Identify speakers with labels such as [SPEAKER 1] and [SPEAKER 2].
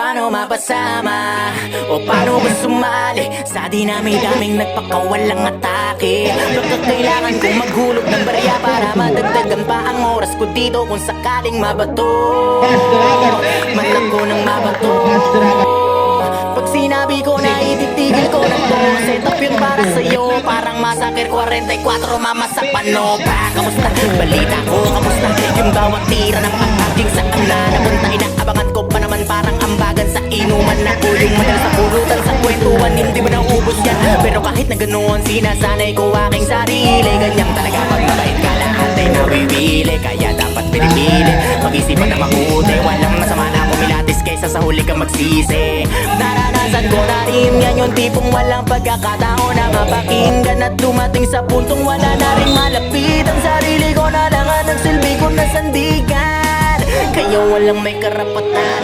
[SPEAKER 1] paano mapasama? O paano ba sumali sa dinami-daming nagpakawalang atake? Baka kailangan kong maghulog ng barya para madagdagan pa ang oras ko dito kung sakaling mabato. Manak ko ng mabato. Pag sinabi ko na ititigil ko na to, set up yun para sa'yo, parang Massacre 44, mama sa pano pa. Kamusta? Balita ko, kamusta? Yung bawat tira ng pag-aking sa kamla napunta, inaabangan ko pa naman parang ambagan sa inuman na yung madal sa pulutan sa kwentuhan, hindi ba naubos yan? Pero kahit na ganoon, sinasanay ko aking sarili. Ganyan talaga pag mabait ka, lahat ay nawiwili. Kaya dapat pinipili, mag-isipan na mabuti. Walang masama na kumilatis kaysa sa huli ka magsisi. Naranasan ko na rin yan, yung tipong walang pagkakataon na mapakinggan at dumating sa puntong wala na rin malapit. Ang sarili ko na lang ang nagsilbi ko na sandigan. Kaya walang may karapatan